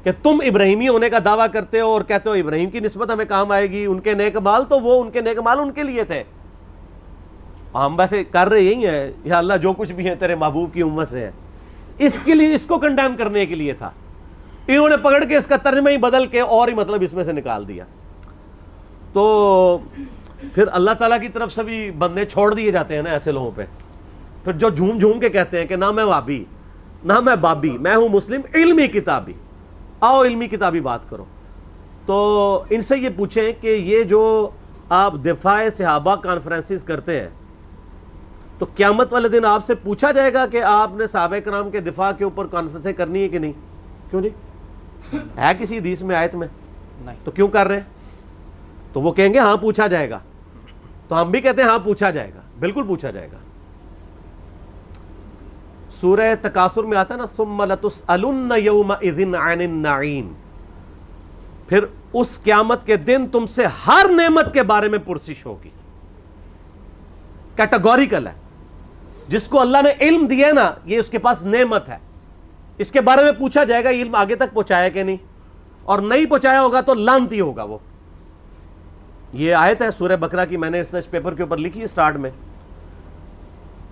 کہ تم ابراہیمی ہونے کا دعویٰ کرتے ہو اور کہتے ہو ابراہیم کی نسبت ہمیں کام آئے گی، ان کے نیک مال، تو وہ ان کے نیک مال ان کے لیے تھے، ہم ویسے کر رہے یہی ہیں، یا اللہ جو کچھ بھی ہے تیرے محبوب کی امت سے ہے، اس کے لیے اس کو کنڈیم کرنے کے لیے تھا. انہوں نے پکڑ کے اس کا ترجمہ ہی بدل کے اور ہی مطلب اس میں سے نکال دیا. تو پھر اللہ تعالیٰ کی طرف سے بھی بندے چھوڑ دیے جاتے ہیں نا ایسے لوگوں پہ. پھر جو جھوم جھوم کے کہتے ہیں کہ نہ میں وابی نہ میں بابی، میں ہوں مسلم علمی کتابی، آؤ علمی کتابی بات کرو. تو ان سے یہ پوچھیں کہ یہ جو آپ دفاع صحابہ کانفرنسز کرتے ہیں، تو قیامت والے دن آپ سے پوچھا جائے گا کہ آپ نے صحابہ کرام کے دفاع کے اوپر کانفرنسیں کرنی ہے کہ نہیں؟ کیوں نہیں؟ ہے کسی حدیث میں آیت میں؟ نہیں. تو کیوں کر رہے ہیں؟ تو وہ کہیں گے ہاں پوچھا جائے گا. تو ہم بھی کہتے ہیں ہاں پوچھا جائے گا، بالکل پوچھا جائے گا. سورہ تکاثر میں آتا ہے نا ثم لتسألن یومئذ عن النعیم، پھر اس قیامت کے دن تم سے ہر نعمت کے بارے میں پرسش ہوگی. کیٹاگوریکل ہے. جس کو اللہ نے علم دیا ہے نا، یہ اس کے پاس نعمت ہے، اس کے بارے میں پوچھا جائے گا علم آگے تک پہنچایا کہ نہیں، اور نہیں پہنچایا ہوگا تو لعنتی ہوگا وہ. یہ آیت ہے سورہ بقرہ کی، میں نے ریسرچ پیپر کے اوپر لکھی اسٹارٹ میں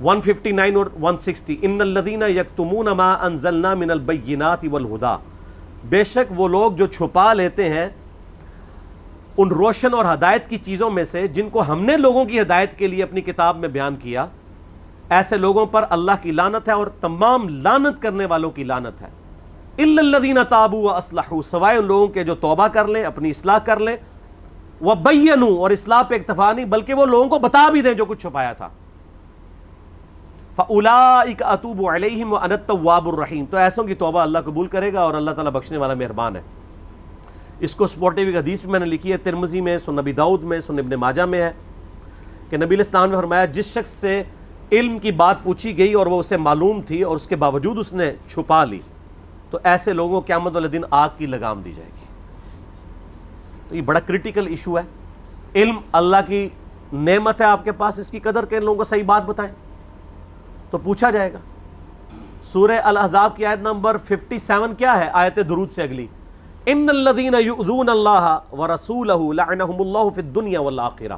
159 اور 160. ان الذین یکتمون ما انزلنا من البینات والہدی، بے شک وہ لوگ جو چھپا لیتے ہیں ان روشن اور ہدایت کی چیزوں میں سے جن کو ہم نے لوگوں کی ہدایت کے لیے اپنی کتاب میں بیان کیا، ایسے لوگوں پر اللہ کی لعنت ہے اور تمام لعنت کرنے والوں کی لعنت ہے. الا الذین تابوا واصلحوا، سوائے ان لوگوں کے جو توبہ کر لیں، اپنی اصلاح کر لیں، وبینوا، اور اصلاح پہ اکتفا نہیں بلکہ وہ لوگوں کو بتا بھی دیں جو کچھ چھپایا تھا. فاولئک اتوب علیہم وانا التواب الرحیم، تو ایسوں کی توبہ اللہ قبول کرے گا اور اللہ تعالیٰ بخشنے والا مہربان ہے. اس کو سپورٹیو ایک حدیث میں نے لکھی ہے، ترمذی میں، سنن ابی داؤد میں، سنن ابن ماجہ میں ہے کہ نبی علیہ السلام نے فرمایا جس شخص سے علم کی بات پوچھی گئی اور وہ اسے معلوم تھی اور اس کے باوجود اس نے چھپا لی، تو ایسے لوگوں کو قیامت والے دن آگ کی لگام دی جائے گی. تو یہ بڑا کرٹیکل ایشو ہے. علم اللہ کی نعمت ہے آپ کے پاس، اس کی قدر کے لوگوں کو صحیح بات بتائیں تو پوچھا جائے گا. سورہ الاحزاب کی آیت نمبر 57 کیا ہے؟ آیت درود سے اگلی، ان الذین یؤذون اللہ ورسولہ لعنہم اللہ فی الدنیا والآخرہ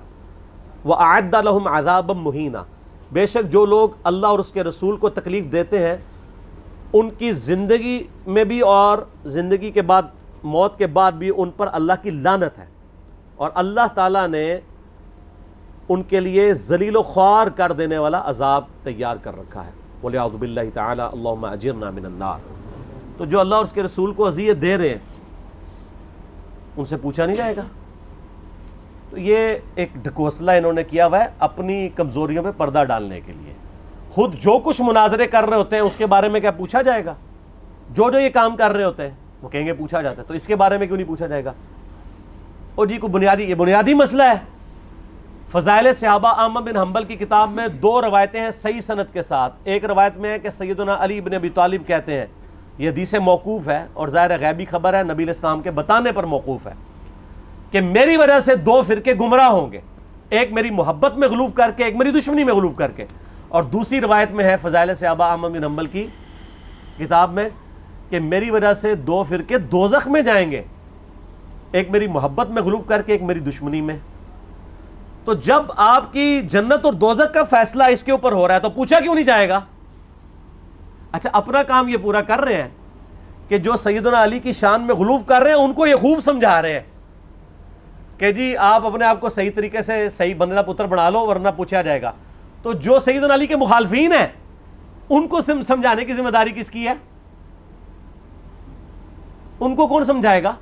واعد لہم عذابا مہینا، بے شک جو لوگ اللہ اور اس کے رسول کو تکلیف دیتے ہیں ان کی زندگی میں بھی اور زندگی کے بعد، موت کے بعد بھی ان پر اللہ کی لعنت ہے، اور اللہ تعالیٰ نے ان کے لیے ذلیل و خوار کر دینے والا عذاب تیار کر رکھا ہے. وَلِعَوْذُ بِاللَّهِ تَعَالَى اللَّهُمَّ أَجِرْنَا مِنَ النَّارِ. تو جو اللہ اور اس کے رسول کو اذیت دے رہے ہیں ان سے پوچھا نہیں جائے گا. تو یہ ایک ڈھکوسلا انہوں نے کیا ہوا ہے اپنی کمزوریوں پہ پردہ ڈالنے کے لیے. خود جو کچھ مناظرے کر رہے ہوتے ہیں اس کے بارے میں کیا پوچھا جائے گا؟ جو یہ کام کر رہے ہوتے ہیں وہ کہیں گے پوچھا جاتا ہے، تو اس کے بارے میں کیوں نہیں پوچھا جائے گا؟ اور جی کو یہ بنیادی مسئلہ ہے. فضائل صحابہ احمد بن حنبل کی کتاب میں 2 روایتیں ہیں صحیح سند کے ساتھ. ایک روایت میں ہے کہ سیدنا علی بن ابی طالب کہتے ہیں، یہ حدیث موقوف ہے اور ظاہر غیبی خبر ہے، نبی علیہ السلام کے بتانے پر موقوف ہے، کہ میری وجہ سے 2 فرقے گمراہ ہوں گے، ایک میری محبت میں غلوف کر کے، ایک میری دشمنی میں غلوف کر کے. اور دوسری روایت میں ہے فضائل صحابہ احمد بن حنبل کی کتاب میں کہ میری وجہ سے 2 فرقے دوزخ میں جائیں گے، ایک میری محبت میں غلوف کر کے، ایک میری دشمنی میں. تو جب آپ کی جنت اور دوزخ کا فیصلہ اس کے اوپر ہو رہا ہے تو پوچھا کیوں نہیں جائے گا؟ اچھا اپنا کام یہ پورا کر رہے ہیں کہ جو سیدنا علی کی شان میں غلوف کر رہے ہیں ان کو یہ خوب سمجھا رہے ہیں کہ جی آپ اپنے آپ کو صحیح طریقے سے صحیح بندے کا پتر بنا لو ورنہ پوچھا جائے گا. تو جو سیدنا علی کے مخالفین ہیں ان کو سمجھانے کی ذمہ داری کس کی ہے؟ ان کو کون سمجھائے گا؟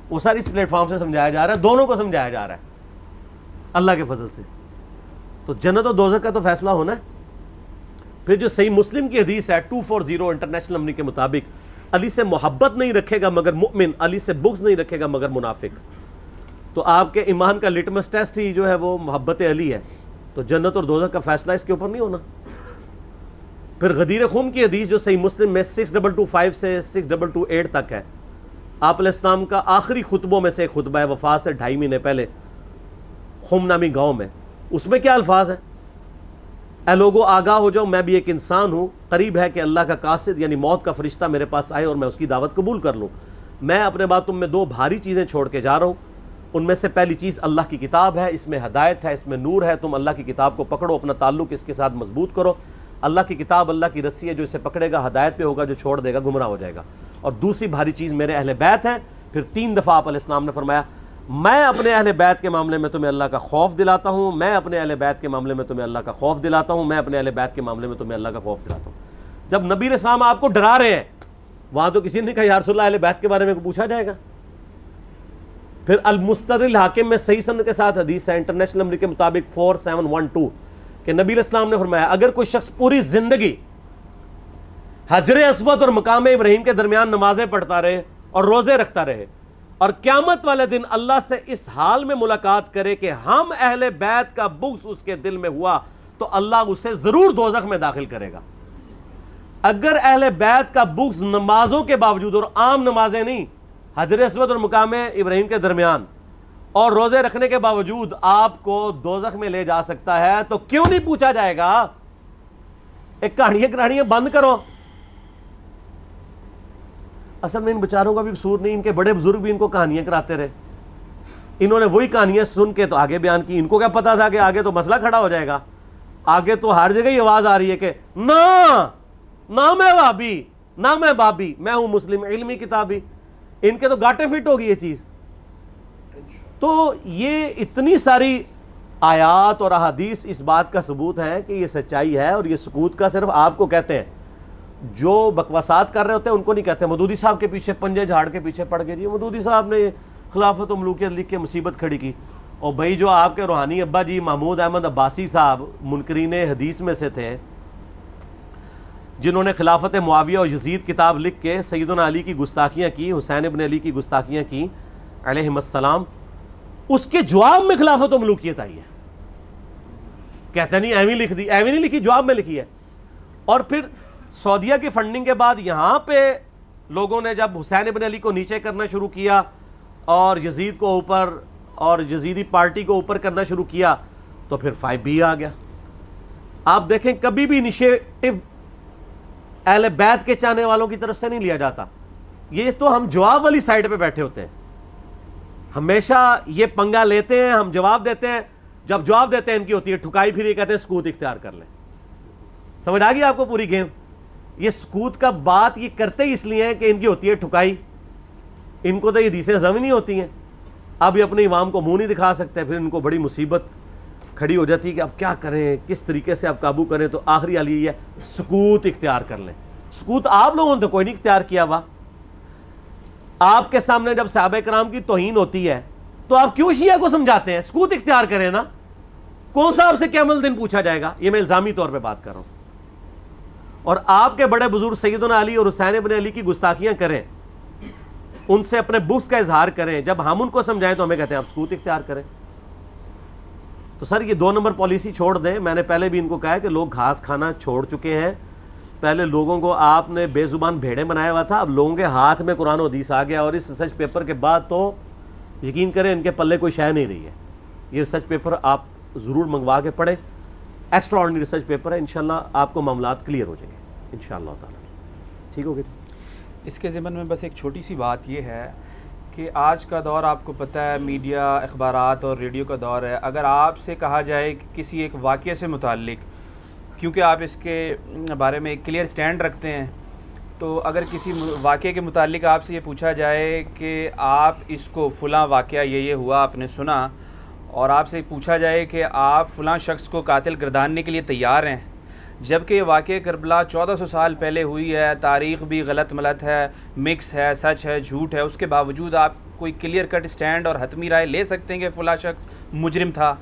وہ ساری اس پلیٹ فارم سے سمجھایا جا رہا ہے، دونوں کو سمجھایا جا رہا ہے اللہ کے فضل سے. تو جنت و دوزخ کا تو فیصلہ ہونا ہے. پھر جو صحیح مسلم کی حدیث ہے 240 انٹرنیشنل نمبر کے مطابق، علی سے محبت نہیں رکھے گا مگر مؤمن، علی سے بغض نہیں رکھے گا مگر منافق. تو آپ کے ایمان کا لٹمس ٹیسٹ ہی جو ہے وہ محبت علی ہے. تو جنت اور دوزخ کا فیصلہ اس کے اوپر نہیں ہونا. پھر غدیر خون کی حدیث جو صحیح مسلم میں 6225 سے 6228 تک ہے، آپ علیہ السلام کا آخری خطبوں میں سے ایک خطبہ ہے وفات سے 2.5 مہینے پہلے خم نامی گاؤں میں. اس میں کیا الفاظ ہیں؟ اے لوگو آگاہ ہو جاؤ، میں بھی ایک انسان ہوں، قریب ہے کہ اللہ کا قاصد یعنی موت کا فرشتہ میرے پاس آئے اور میں اس کی دعوت قبول کر لوں. میں اپنے بعد تم میں 2 بھاری چیزیں چھوڑ کے جا رہا ہوں. ان میں سے پہلی چیز اللہ کی کتاب ہے، اس میں ہدایت ہے، اس میں نور ہے، تم اللہ کی کتاب کو پکڑو، اپنا تعلق اس کے ساتھ مضبوط کرو۔ اللہ کی کتاب اللہ کی رسی ہے، جو اسے پکڑے گا ہدایت پہ ہوگا، جو چھوڑ دے گا گمراہ ہو جائے گا۔ اور دوسری بھاری چیز میرے اہل بیت ہیں۔ پھر 3 دفعہ آپ علیہ السلام نے فرمایا میں اپنے اہل بیت کے معاملے میں تمہیں اللہ کا خوف دلاتا ہوں، میں اپنے اہل بیت کے معاملے میں تمہیں اللہ کا خوف دلاتا ہوں، میں اپنے اہل بیت کے معاملے میں تمہیں اللہ کا خوف دلاتا ہوں۔ جب نبی علیہ السلام آپ کو ڈرا رہے ہیں، وہاں تو کسی نے کہا یا رسول اللہ اہل بیت کے بارے میں پوچھا جائے گا؟ پھر المستدرک الحاکم میں صحیح سند کے ساتھ حدیث ہے انٹرنیشنل نمبر کے مطابق 4712 کہ نبی علیہ السلام نے فرمایا اگر کوئی شخص پوری زندگی حجر اسود اور مقام ابراہیم کے درمیان نمازیں پڑھتا رہے اور روزے رکھتا رہے اور قیامت والے دن اللہ سے اس حال میں ملاقات کرے کہ ہم اہل بیت کا بغض اس کے دل میں ہوا، تو اللہ اسے ضرور دوزخ میں داخل کرے گا۔ اگر اہل بیت کا بغض نمازوں کے باوجود، اور عام نمازیں نہیں، حجر اسود اور مقام ابراہیم کے درمیان اور روزے رکھنے کے باوجود آپ کو دوزخ میں لے جا سکتا ہے، تو کیوں نہیں پوچھا جائے گا؟ ایک کہانیاں بند کرو۔ اصل میں ان بیچاروں کا بھی قصور نہیں، ان کے بڑے بزرگ بھی ان کو کہانیاں کراتے رہے، انہوں نے وہی کہانیاں سن کے تو آگے بیان کی۔ ان کو کیا پتا تھا کہ آگے تو مسئلہ کھڑا ہو جائے گا، آگے تو ہر جگہ ہی آواز آ رہی ہے کہ نہ میں وہابی نہ میں بابی، میں ہوں مسلم علمی کتابی۔ ان کے تو گاٹے فٹ ہوگی یہ چیز۔ تو یہ اتنی ساری آیات اور احادیث اس بات کا ثبوت ہے کہ یہ سچائی ہے، اور یہ سکوت کا صرف آپ کو کہتے ہیں، جو بکواسات کر رہے ہوتے ہیں ان کو نہیں کہتے۔ مودودی صاحب کے پیچھے پنجے جھاڑ کے پیچھے پڑ گئے، جی مودودی صاحب نے خلافت و ملوکیت لکھ کے مصیبت کھڑی کی۔ اور بھائی جو آپ کے روحانی ابا جی محمود احمد عباسی صاحب منکرین حدیث میں سے تھے، جنہوں نے خلافت معاویہ اور یزید کتاب لکھ کے سیدنا علی کی گستاخیاں کی، حسین ابن علی کی گستاخیاں کی علیہم السلام، اس کے جواب میں خلافت و ملوکیت آئی ہے۔ کہتے نہیں ایویں لکھ دی، ایویں نہیں لکھی، جواب میں لکھی ہے۔ اور پھر سعودیہ کی فنڈنگ کے بعد یہاں پہ لوگوں نے جب حسین ابن علی کو نیچے کرنا شروع کیا اور یزید کو اوپر اور یزیدی پارٹی کو اوپر کرنا شروع کیا، تو پھر 5B آ گیا۔ آپ دیکھیں کبھی بھی انیشیٹو اہل بیت کے چاہنے والوں کی طرف سے نہیں لیا جاتا، یہ تو ہم جواب والی سائڈ پہ بیٹھے ہوتے ہیں، ہمیشہ یہ پنگا لیتے ہیں، ہم جواب دیتے ہیں، جب جواب دیتے ہیں ان کی ہوتی ہے ٹھکائی، پھر یہ کہتے ہیں سکوت اختیار کر لیں۔ سمجھ آ گئی آپ کو پوری گیم؟ یہ سکوت کا بات یہ کرتے ہی اس لیے ہیں کہ ان کی ہوتی ہے ٹھکائی، ان کو تو یہ حدیثیں ہضم نہیں ہوتی ہیں، اب یہ اپنے امام کو منہ نہیں دکھا سکتے، پھر ان کو بڑی مصیبت کھڑی ہو جاتی ہے کہ اب کیا کریں، کس طریقے سے اب قابو کریں، تو آخری حل یہ ہے سکوت اختیار کر لیں۔ سکوت آپ لوگوں نے تو کوئی نہیں اختیار کیا ہوا، آپ کے سامنے جب صحابہ کرام کی توہین ہوتی ہے تو آپ کیوں شیعہ کو سمجھاتے ہیں؟ سکوت اختیار کریں نا، کون سا آپ سے قیامت دن پوچھا جائے گا؟ یہ میں الزامی طور پہ بات کر رہا ہوں۔ اور آپ کے بڑے بزرگ سیدنا علی اور حسین ابن علی کی گستاخیاں کریں، ان سے اپنے بغض کا اظہار کریں، جب ہم ان کو سمجھائیں تو ہمیں کہتے ہیں آپ سکوت اختیار کریں۔ تو سر یہ 2 نمبر پالیسی چھوڑ دیں۔ میں نے پہلے بھی ان کو کہا ہے کہ لوگ گھاس کھانا چھوڑ چکے ہیں، پہلے لوگوں کو آپ نے بے زبان بھیڑے بنایا ہوا تھا، اب لوگوں کے ہاتھ میں قرآن و حدیث آ گیا، اور اس ریسرچ پیپر کے بعد تو یقین کریں ان کے پلے کوئی شے نہیں رہی ہے۔ یہ ریسرچ پیپر آپ ضرور منگوا کے پڑھیں، ایکسٹرا آرڈنری ریسرچ پیپر ہے، انشاءاللہ آپ کو معاملات کلیئر ہو جائیں گے انشاءاللہ تعالی۔ ٹھیک ہو گیا؟ اس کے ضمن میں بس ایک چھوٹی سی بات یہ ہے کہ آج کا دور آپ کو پتہ ہے، میڈیا، اخبارات اور ریڈیو کا دور ہے۔ اگر آپ سے کہا جائے کہ کسی ایک واقعے سے متعلق، کیونکہ آپ اس کے بارے میں ایک کلیئر سٹینڈ رکھتے ہیں، تو اگر کسی واقعے کے متعلق آپ سے یہ پوچھا جائے کہ آپ اس کو فلاں واقعہ یہ ہوا آپ نے سنا، اور آپ سے پوچھا جائے کہ آپ فلاں شخص کو قاتل گرداننے کے لیے تیار ہیں، جبکہ یہ واقعہ کربلا 1400 سال پہلے ہوئی ہے، تاریخ بھی غلط ملت ہے، مکس ہے، سچ ہے، جھوٹ ہے، اس کے باوجود آپ کوئی کلیئر کٹ سٹینڈ اور حتمی رائے لے سکتے ہیں کہ فلاں شخص مجرم تھا؟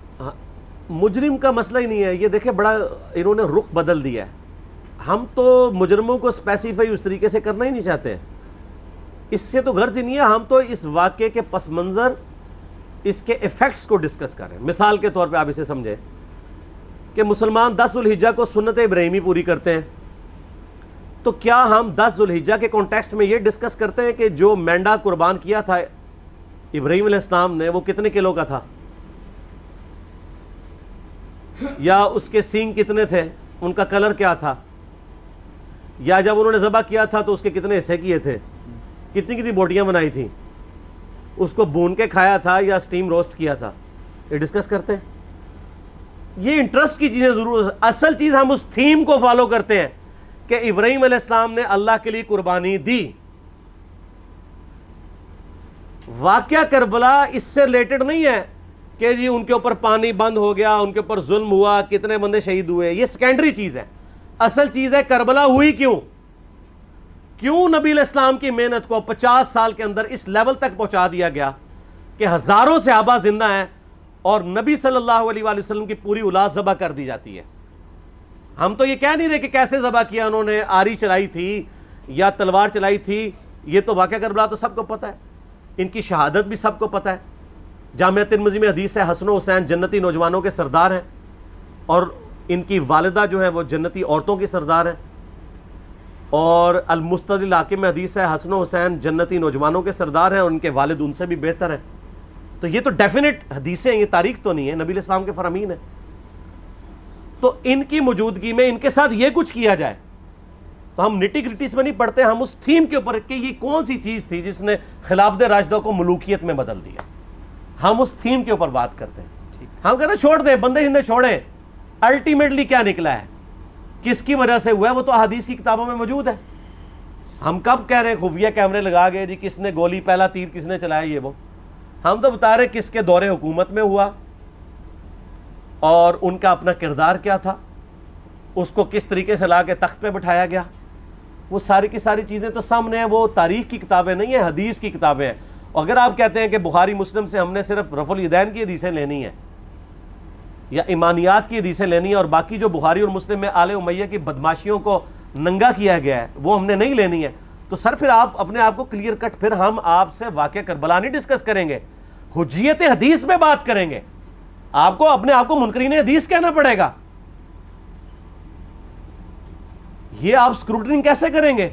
مجرم کا مسئلہ ہی نہیں ہے، یہ دیکھیں بڑا انہوں نے رخ بدل دیا ہے۔ ہم تو مجرموں کو اسپیسیفائی اس طریقے سے کرنا ہی نہیں چاہتے، اس سے تو غرض ہی نہیں ہے، ہم تو اس واقعے کے پس منظر، اس کے ایفیکٹس کو ڈسکس کریں۔ مثال کے طور پہ آپ اسے سمجھیں کہ مسلمان 10 ذوالحجہ کو سنت ابراہیمی پوری کرتے ہیں، تو کیا ہم 10 ذوالحجہ کے کانٹیکسٹ میں یہ ڈسکس کرتے ہیں کہ جو مینڈا قربان کیا تھا ابراہیم علیہ السلام نے وہ کتنے کلو کا تھا، یا اس کے سینگ کتنے تھے، ان کا کلر کیا تھا، یا جب انہوں نے ذبح کیا تھا تو اس کے کتنے حصے کیے تھے، کتنی بوٹیاں بنائی تھیں، اس کو بھون کے کھایا تھا یا سٹیم روسٹ کیا تھا؟ یہ ڈسکس کرتے ہیں. یہ انٹرسٹ کی چیزیں ضرور. اصل چیز ہم اس تھیم کو فالو کرتے ہیں کہ ابراہیم علیہ السلام نے اللہ کے لیے قربانی دی. واقعہ کربلا اس سے ریلیٹڈ نہیں ہے کہ جی ان کے اوپر پانی بند ہو گیا, ان کے اوپر ظلم ہوا, کتنے بندے شہید ہوئے. یہ سیکنڈری چیز ہے. اصل چیز ہے کربلا ہوئی کیوں نبی علیہ السلام کی محنت کو 50 سال کے اندر اس لیول تک پہنچا دیا گیا کہ ہزاروں صحابہ زندہ ہیں اور نبی صلی اللہ علیہ وآلہ وسلم کی پوری اولاد ذبح کر دی جاتی ہے. ہم تو یہ کہہ نہیں رہے کہ کیسے ذبح کیا انہوں نے, آری چلائی تھی یا تلوار چلائی تھی. یہ تو واقعہ کربلا تو سب کو پتہ ہے, ان کی شہادت بھی سب کو پتہ ہے. جامعہ ترمذی میں حدیث ہے حسن و حسین جنتی نوجوانوں کے سردار ہیں اور ان کی والدہ جو ہے وہ جنتی عورتوں کی سردار ہیں. اور المستدرک حاکم میں حدیث ہے حسن و حسین جنتی نوجوانوں کے سردار ہیں اور ان کے والد ان سے بھی بہتر ہیں. تو یہ تو ڈیفینٹ حدیثیں ہیں, یہ تاریخ تو نہیں ہے, نبی علیہ السلام کے فرامین ہیں. تو ان کی موجودگی میں ان کے ساتھ یہ کچھ کیا جائے تو ہم نٹی گریٹیز میں نہیں پڑھتے, ہم اس تھیم کے اوپر کہ یہ کون سی چیز تھی جس نے خلافت راشدہ کو ملوکیت میں بدل دیا, ہم اس تھیم کے اوپر بات کرتے ہیں. ہم کہتے ہیں چھوڑ دیں, بندے ہندے چھوڑیں. الٹیمیٹلی کیا نکلا ہے, کس کی وجہ سے ہوا ہے, وہ تو احادیث کی کتابوں میں موجود ہے. ہم کب کہہ رہے ہیں خفیہ کیمرے لگا گئے جی کس نے گولی پہلا تیر کس نے چلایا یہ وہ. ہم تو بتا رہے کس کے دور حکومت میں ہوا اور ان کا اپنا کردار کیا تھا, اس کو کس طریقے سے لا کے تخت پہ بٹھایا گیا. وہ ساری کی ساری چیزیں تو سامنے ہیں. وہ تاریخ کی کتابیں نہیں ہیں, حدیث کی کتابیں ہیں. اگر آپ کہتے ہیں کہ بخاری مسلم سے ہم نے صرف رفع الیدین کی حدیثیں لینی ہیں یا ایمانیات کی حدیثیں لینی ہیں اور باقی جو بخاری اور مسلم میں آل امیہ کی بدماشیوں کو ننگا کیا گیا ہے وہ ہم نے نہیں لینی ہے, تو سر پھر آپ اپنے آپ کو کلیئر کٹ, پھر ہم آپ سے واقعہ کربلا نہیں ڈسکس کریں گے, حجیت حدیث میں بات کریں گے. آپ کو اپنے آپ کو منکرین حدیث کہنا پڑے گا. یہ آپ اسکروٹنگ کیسے کریں گے؟